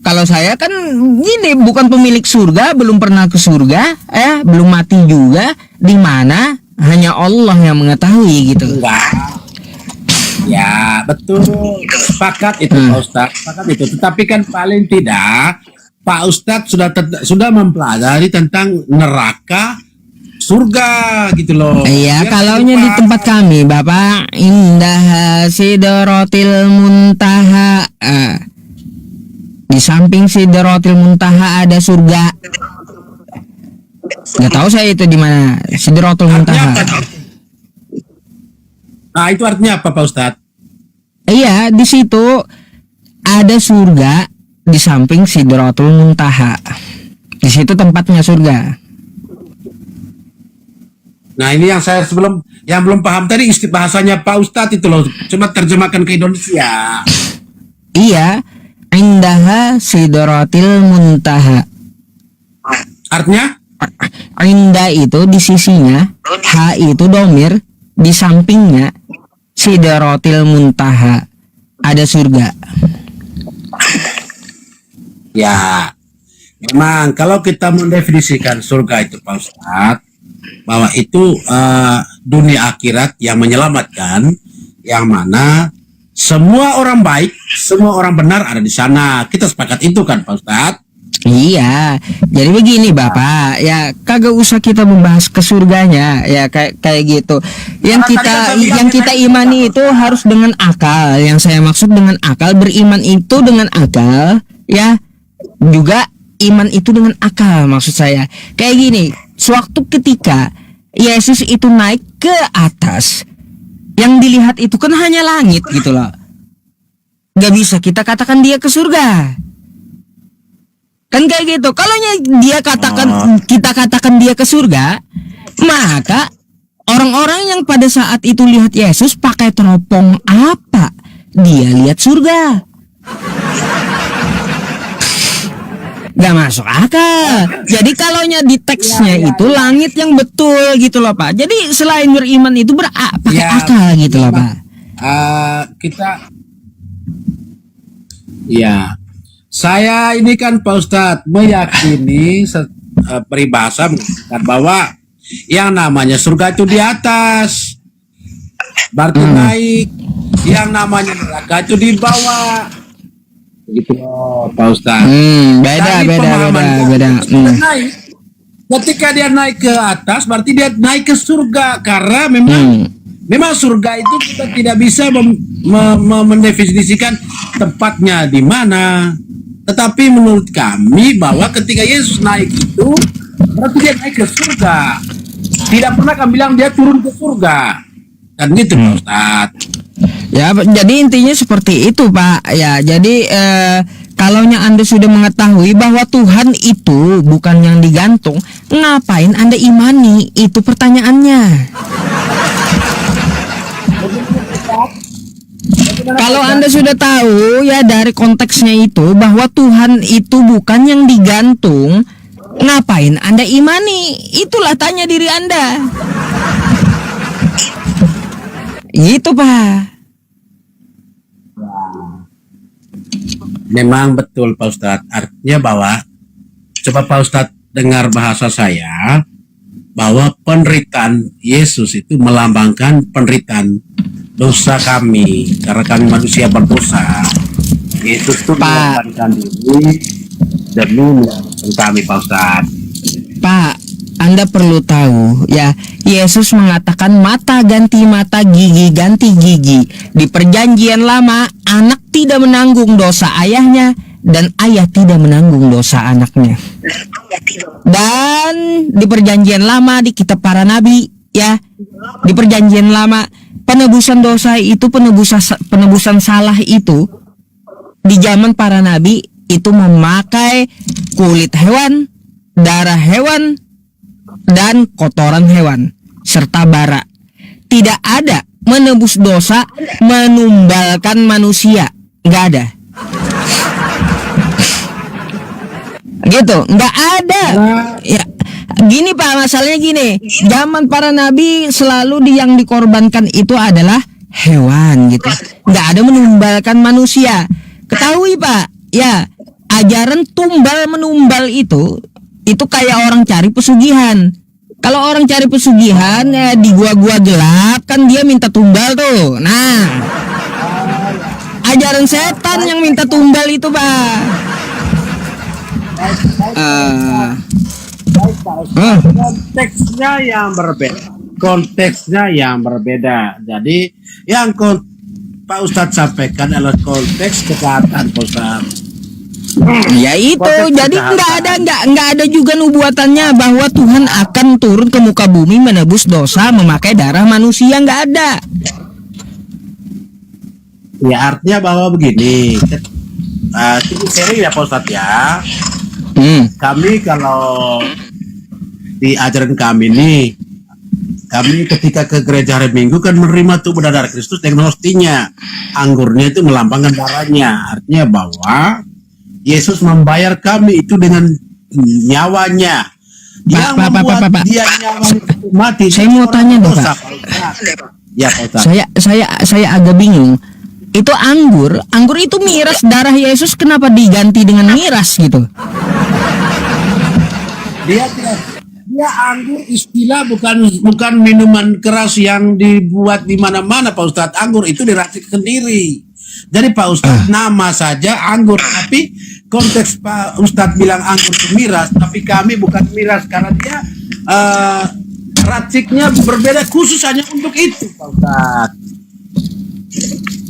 Speaker 2: Kalau saya kan gini, bukan pemilik surga, belum pernah ke surga, belum mati juga. Di mana hanya Allah yang mengetahui gitu.
Speaker 1: Enggak. Ya betul, sepakat itu Pak Ustadz, sepakat itu. Tetapi kan paling tidak Pak Ustadz sudah mempelajari tentang neraka, surga gitu loh.
Speaker 2: Iya, kalaunya di tempat kami, Bapak, indah Sidratil Muntaha. Di samping Sidratil Muntaha ada surga. Nggak tahu saya itu di mana Sidratil Muntaha.
Speaker 1: Nah, itu artinya apa, Pak Ustadz?
Speaker 2: Iya, di situ ada surga di samping Sidratul Muntaha. Di situ tempatnya surga.
Speaker 1: Nah, ini yang saya belum paham tadi bahasanya Pak Ustadz itu loh. Coba terjemahkan ke Indonesia.
Speaker 2: Iya, indaha Sidratil Muntaha.
Speaker 1: Artinya?
Speaker 2: Indah itu di sisinya, ha itu domir, di sampingnya Sidratil Muntaha ada surga.
Speaker 1: Ya, memang kalau kita mendefinisikan surga itu Pak Ustadz, bahwa itu dunia akhirat yang menyelamatkan, yang mana semua orang baik, semua orang benar ada di sana. Kita sepakat itu kan Pak Ustadz?
Speaker 2: Iya, jadi begini Bapak, ya kagak usah kita membahas ke surganya, ya kayak gitu. Yang kita imani itu harus dengan akal. Yang saya maksud dengan akal, beriman itu dengan akal, ya. Juga iman itu dengan akal maksud saya. Kayak gini, sewaktu ketika Yesus itu naik ke atas, yang dilihat itu kan hanya langit gitu loh. Gak bisa kita katakan dia ke surga. Kan kayak gitu. Kalau kita katakan dia ke surga, maka orang-orang yang pada saat itu lihat Yesus pakai teropong apa? Dia lihat surga. Gak masuk akal. Jadi kalaunya di teksnya itu langit yang betul gitu loh Pak. Jadi selain beriman itu pakai akal gitu loh Pak.
Speaker 1: Saya ini kan Pak Ustadz meyakini peribahasa mengatakan bahwa yang namanya surga itu di atas, berarti naik. Yang namanya neraka itu di bawah. Gitu loh Pak Ustadz. Beda. Naik. Ketika dia naik ke atas, berarti dia naik ke surga karena memang surga itu kita tidak bisa mendefinisikan tempatnya di mana. Tetapi menurut kami bahwa ketika Yesus naik itu berarti dia naik ke surga. Tidak pernah kami bilang dia turun ke surga. Kan gitu Pak Ustadz.
Speaker 2: Ya, jadi intinya seperti itu Pak. Ya, jadi kalaunya Anda sudah mengetahui bahwa Tuhan itu bukan yang digantung, ngapain Anda imani? Itu pertanyaannya. Kalau Anda sudah tahu ya dari konteksnya itu bahwa Tuhan itu bukan yang digantung, ngapain Anda imani? Itulah tanya diri Anda. Gitu Pak.
Speaker 1: Memang betul Pak Ustadz. Artinya bahwa coba Pak Ustadz dengar bahasa saya bahwa penderitaan Yesus itu melambangkan penderitaan dosa kami karena kami manusia berdosa. Yesus itu mengorbankan diri demi menyelamatkan kami Pak Ustadz.
Speaker 2: Pak, Anda perlu tahu ya, Yesus mengatakan mata ganti mata, gigi ganti gigi. Di perjanjian lama, anak tidak menanggung dosa ayahnya dan ayah tidak menanggung dosa anaknya. Dan di perjanjian lama, di kitab para nabi ya, di perjanjian lama, penebusan dosa itu, penebusan salah itu di zaman para nabi itu memakai kulit hewan, darah hewan, dan kotoran hewan serta bara. Tidak ada menebus dosa menumbalkan manusia, nggak ada. Gitu, nggak ada. Ya, gini Pak, masalahnya gini. Zaman para nabi selalu yang dikorbankan itu adalah hewan gitu. Nggak ada menumbalkan manusia. Ketahui Pak, ya ajaran tumbal menumbal itu kayak orang cari pesugihan. Kalau orang cari pesugihan ya, di gua-gua gelap kan dia minta tumbal tuh. Nah, ajaran setan yang minta tumbal itu Pak.
Speaker 1: Konteksnya yang berbeda. Jadi yang Pak Ustadz sampaikan adalah konteks kejahatan Pak Ustadz.
Speaker 2: Ya itu, jadi nggak ada juga nubuatannya bahwa Tuhan akan turun ke muka bumi menebus dosa memakai darah manusia, nggak ada.
Speaker 1: Ya artinya bahwa begini, sering ya Pak Ustadz ya. Kami kalau di ajaran kami nih, kami ketika ke gereja hari Minggu kan menerima tubuh dan darah Kristus dengan hostinya. Anggurnya itu melambangkan darahnya. Artinya bahwa Yesus membayar kami itu dengan nyawanya. Yang membuat dia nyawanya mati.
Speaker 2: Saya mau tanya dong Pak.
Speaker 1: Ya Pak.
Speaker 2: Saya agak bingung. Itu anggur itu miras darah Yesus, kenapa diganti dengan miras gitu?
Speaker 1: Dia anggur istilah bukan minuman keras yang dibuat di mana-mana Pak Ustadz. Anggur itu diracik sendiri. Jadi Pak Ustadz nama saja anggur, tapi konteks Pak Ustadz bilang anggur itu miras, tapi kami bukan miras karena dia raciknya berbeda khusus hanya untuk itu Pak Ustadz.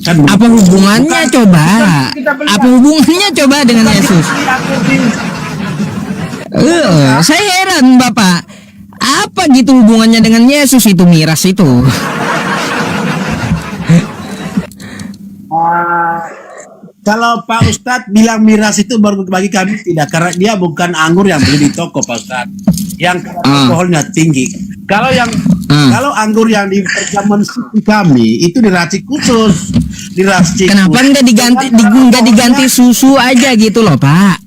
Speaker 1: Kan
Speaker 2: Apa hubungannya
Speaker 1: bukan-
Speaker 2: coba?
Speaker 1: bukan kita beli
Speaker 2: Apa hubungannya coba dengan Yesus?
Speaker 1: anggur di-
Speaker 2: Saya heran Bapak. Apa gitu hubungannya dengan Yesus itu miras itu?
Speaker 1: Kalau Pak Ustadz bilang miras itu baru bagi kami tidak, karena dia bukan anggur yang beli di toko Pak Ustadz, yang alkoholnya tinggi. Kalau kalau anggur yang di perjamuan suci kami itu diracik khusus, diracik.
Speaker 2: Kenapa
Speaker 1: khusus.
Speaker 2: nggak diganti nggak diganti susu aja gitu loh Pak?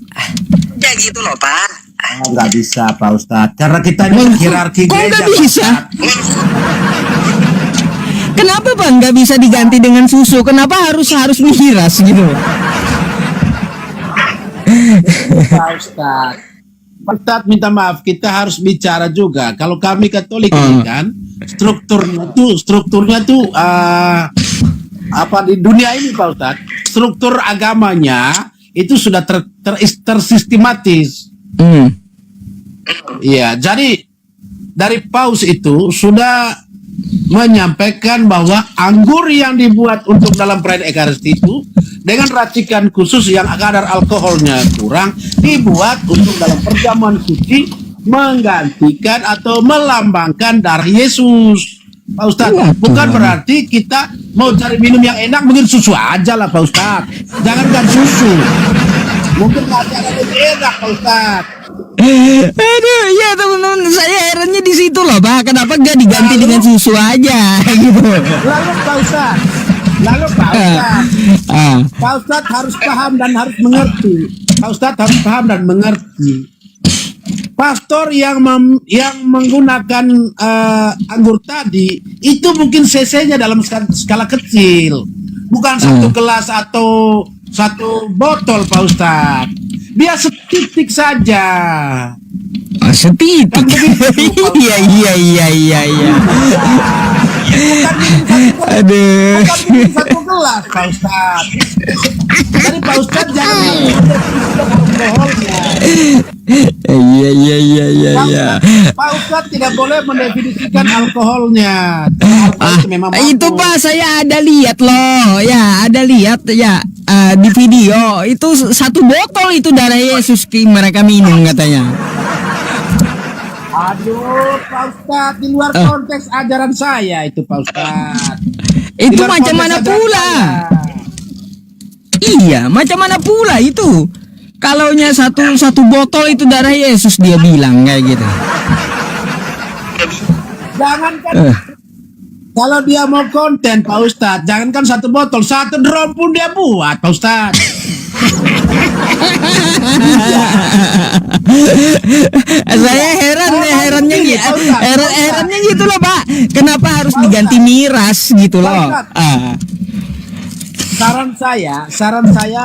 Speaker 1: Nggak bisa Pak Ustadz, karena kita ini hierarki
Speaker 2: Kok
Speaker 1: gereja.
Speaker 2: nggak
Speaker 1: Pak
Speaker 2: bisa?
Speaker 1: Ustadz.
Speaker 2: Kenapa Bang nggak bisa diganti dengan susu? Kenapa harus miras gitu?
Speaker 1: Pak Ustadz. Pak Ustadz minta maaf, kita harus bicara juga. Kalau kami Katolik ini kan strukturnya tuh apa di dunia ini Pak Ustadz, struktur agamanya itu sudah tersistematis. Iya, jadi dari Paus itu sudah menyampaikan bahwa anggur yang dibuat untuk dalam perayaan Ekaristi itu dengan racikan khusus yang kadar alkoholnya kurang dibuat untuk dalam perjamuan suci menggantikan atau melambangkan darah Yesus. Pak Ustadz,
Speaker 2: Iya,
Speaker 1: bukan
Speaker 2: Tuhan.
Speaker 1: berarti kita mau cari minum yang enak mungkin susu aja lah Pak Ustadz. Jangankan susu, mungkin ada yang lebih enak Pak Ustadz.
Speaker 2: Aduh, ya teman-teman, saya herannya di situ loh, Pak. Kenapa nggak diganti dengan susu aja, gitu?
Speaker 1: Lalu Pak Ustadz, Pak Ustadz harus paham dan harus mengerti. Pak Ustadz harus paham dan mengerti. Pastor yang menggunakan anggur tadi itu mungkin cc-nya dalam skala kecil, bukan satu gelas atau satu botol Pak Ustadz. Dia setitik saja.
Speaker 2: Setitik.
Speaker 1: Kan begitu, Pak
Speaker 2: Iya. Aduh.
Speaker 1: Bukan minum satu gelas Pak Ustadz. Jadi Pak Ustadz jangan alkoholnya.
Speaker 2: Iya.
Speaker 1: Pak Ustadz tidak boleh mendefinisikan alkoholnya. Alkohol memang
Speaker 2: Itu
Speaker 1: mabuk.
Speaker 2: Pak, saya ada lihat loh. Ya, ada lihat ya di video. Itu satu botol itu darah Yesus mereka minum katanya.
Speaker 1: Aduh, Pak Ustadz, di luar konteks ajaran saya itu Pak Ustadz. Di
Speaker 2: Itu
Speaker 1: luar
Speaker 2: macam
Speaker 1: konteks
Speaker 2: mana
Speaker 1: ajaran
Speaker 2: pula?
Speaker 1: saya.
Speaker 2: Iya, macam mana pula itu? Kalaunya satu botol itu darah Yesus dia bilang kayak gitu.
Speaker 1: Jangankan kalau dia mau konten Pak Ustadz, jangankan satu botol, satu drum pun dia buat Pak Ustadz.
Speaker 2: Saya herannya gitu loh Pak. Kenapa harus diganti miras gitu loh?
Speaker 1: Saran saya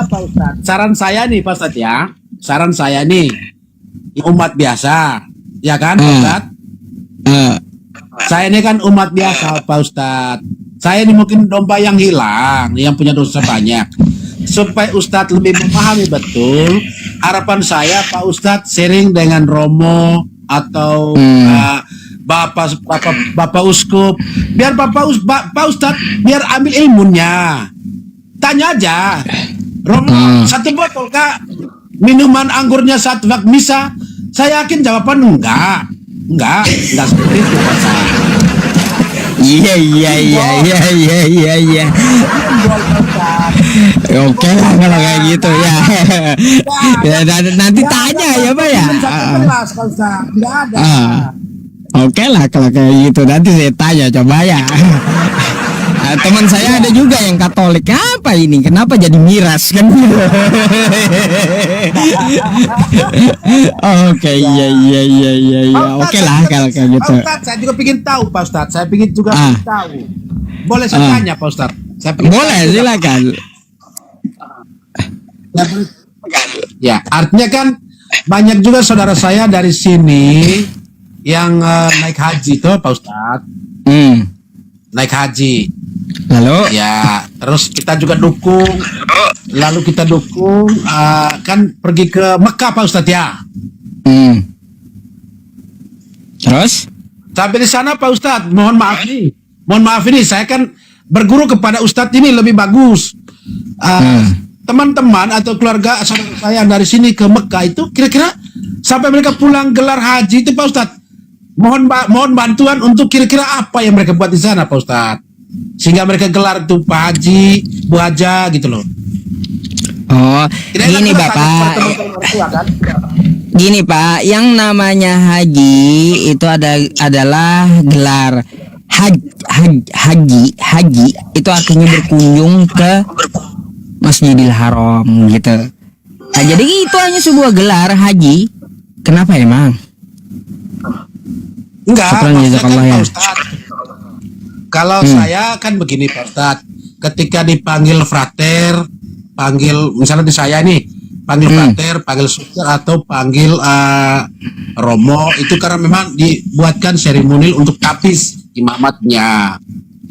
Speaker 1: Pak Ustadz, saran saya nih Pak Ustadz ya, saran saya nih umat biasa, ya kan Pak Ustadz? Saya ini kan umat biasa Pak Ustadz. Saya ini mungkin domba yang hilang, yang punya dosa banyak. Supaya Ustadz lebih memahami betul, harapan saya Pak Ustadz sharing dengan Romo atau Bapak Uskup, biar Pak Ustadz biar ambil ilmunya. Tanya aja, Romo satu botol Kak, minuman anggurnya satu bak bisa? Saya yakin jawaban enggak seperti itu Pak Ustadz.
Speaker 2: Iya. Oke lah kalau kayak gitu ya. Ya nanti tanya ya Pak ya.
Speaker 1: Tidak ada.
Speaker 2: Oke lah kalau kayak gitu nanti saya tanya coba ya. Teman saya ada juga yang Katolik. Apa ini? Kenapa jadi miras kan? Oke, iya. Oke lah kalau kayak gitu.
Speaker 1: Pak Ustadz, saya juga ingin tahu Pak Ustadz. Saya ingin juga tahu. Boleh saya tanya Pak Ustadz? Saya pengen
Speaker 2: Boleh,
Speaker 1: tahu.
Speaker 2: silakan.
Speaker 1: Ya, artinya kan banyak juga saudara saya dari sini yang naik haji tuh Pak Ustadz. Naik haji.
Speaker 2: Lalu?
Speaker 1: Ya, Terus kita juga dukung, lalu kita dukung kan pergi ke Mekah Pak Ustadz ya.
Speaker 2: Terus?
Speaker 1: Sampai di sana Pak Ustadz, mohon maaf ini saya kan berguru kepada Ustadz ini lebih bagus. Teman-teman atau keluarga saudara saya yang dari sini ke Mekah itu kira-kira sampai mereka pulang gelar haji itu Pak Ustadz, mohon bantuan untuk kira-kira apa yang mereka buat di sana Pak Ustadz, sehingga mereka gelar itu Pak Haji, Bu Haja gitu loh.
Speaker 2: Oh,
Speaker 1: Tidak
Speaker 2: gini
Speaker 1: enak
Speaker 2: Bapak.
Speaker 1: teman-teman tua, kan?
Speaker 2: Gini Pak, yang namanya haji itu adalah gelar haji itu artinya berkunjung ke Masjidil Haram gitu. Nah, jadi itu hanya sebuah gelar haji. Kenapa emang?
Speaker 1: Enggak,
Speaker 2: Syukran,
Speaker 1: maksudnya
Speaker 2: jazakallah ya.
Speaker 1: Pak Ustadz, kalau saya kan begini Pak Ustadz, ketika dipanggil frater, panggil misalnya di saya nih, panggil frater, panggil suster atau panggil romo, itu karena memang dibuatkan seremonial untuk tapis imamatnya.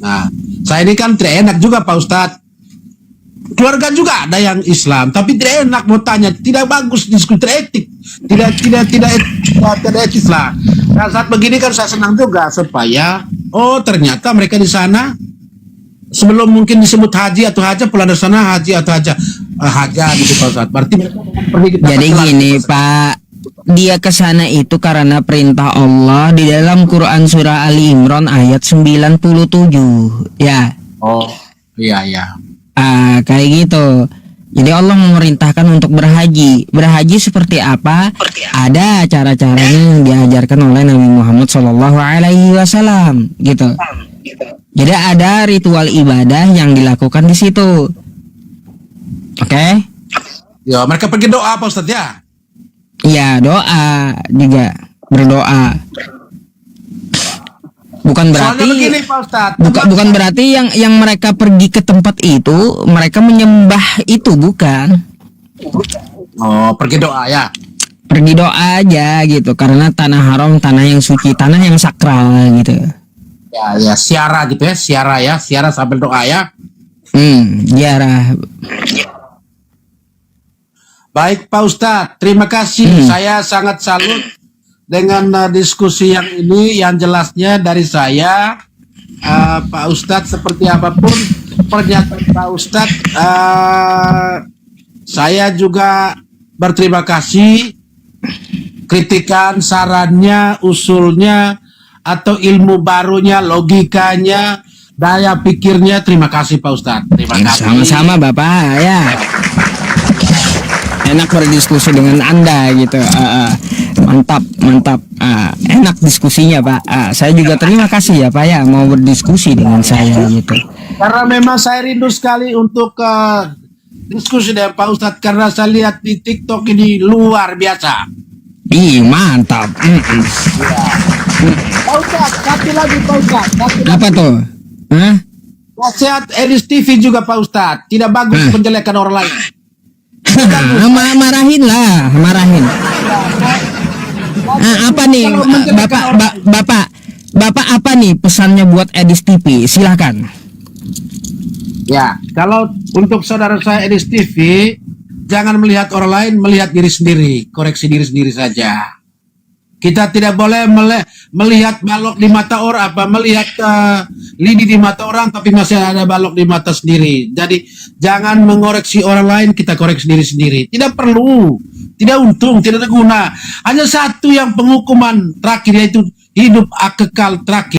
Speaker 1: Nah, saya ini kan tidak enak juga Pak Ustadz. Keluarga juga ada yang Islam, tapi tidak enak mau tanya, tidak bagus, diskusi etik, tidak etis lah. Nah, saat begini kan saya senang juga supaya ternyata mereka di sana sebelum mungkin disebut haji atau haja pulang dari sana haji atau haja gitu Pak Ustadz. Berarti mereka pergi kita.
Speaker 2: Jadi gini Pak, dia ke sana itu karena perintah Allah di dalam Quran surah Ali Imran ayat 97 ya.
Speaker 1: Oh iya.
Speaker 2: Kayak gitu. Jadi Allah memerintahkan untuk berhaji. Berhaji seperti apa? Ada cara-caranya yang diajarkan oleh Nabi Muhammad SAW gitu. Jadi ada ritual ibadah yang dilakukan di situ. Oke?
Speaker 1: Ya, mereka pergi doa Pak Ustadz ya.
Speaker 2: Iya, doa juga, berdoa. Bukan berarti
Speaker 1: begini, Pak Ustadz,
Speaker 2: bukan berarti yang mereka pergi ke tempat itu mereka menyembah itu, bukan.
Speaker 1: Oh, pergi doa ya.
Speaker 2: Pergi doa aja gitu, karena tanah haram, tanah yang suci, tanah yang sakral gitu.
Speaker 1: Ya, siara gitu ya, siara sambil doa ya.
Speaker 2: Ziarah.
Speaker 1: Baik Pak Ustadz, terima kasih. Saya sangat salut dengan diskusi yang ini, yang jelasnya dari saya, Pak Ustadz, seperti apapun pernyataan Pak Ustadz, saya juga berterima kasih. Kritikan, sarannya, usulnya, atau ilmu barunya, logikanya, daya pikirnya, terima kasih Pak Ustadz. Terima kasih.
Speaker 2: Sama-sama Bapak ya. Enak berdiskusi dengan Anda gitu. Mantap. Enak diskusinya Pak. Saya juga terima kasih ya Pak ya mau berdiskusi dengan saya gitu.
Speaker 1: Karena memang saya rindu sekali untuk diskusi dengan Pak Ustadz, karena saya lihat di TikTok ini luar biasa.
Speaker 2: Ih, mantap.
Speaker 1: Pak Ustadz, satu lagi Pak Ustadz.
Speaker 2: Apa tuh? Hah?
Speaker 1: Nasihat Edis TV juga Pak Ustadz, tidak bagus menjelekan orang lain.
Speaker 2: Marahin. Apa nih Bapak apa nih pesannya buat Edis TV? Silakan.
Speaker 1: Ya, kalau untuk saudara saya Edis TV, jangan melihat orang lain, melihat diri sendiri, koreksi diri sendiri saja. Kita tidak boleh melihat balok di mata orang, melihat lidi di mata orang, tapi masih ada balok di mata sendiri. Jadi jangan mengoreksi orang lain, kita koreksi diri sendiri. Tidak perlu, tidak untung, tidak ada guna. Hanya satu yang penghukuman terakhir, yaitu hidup kekal terakhir.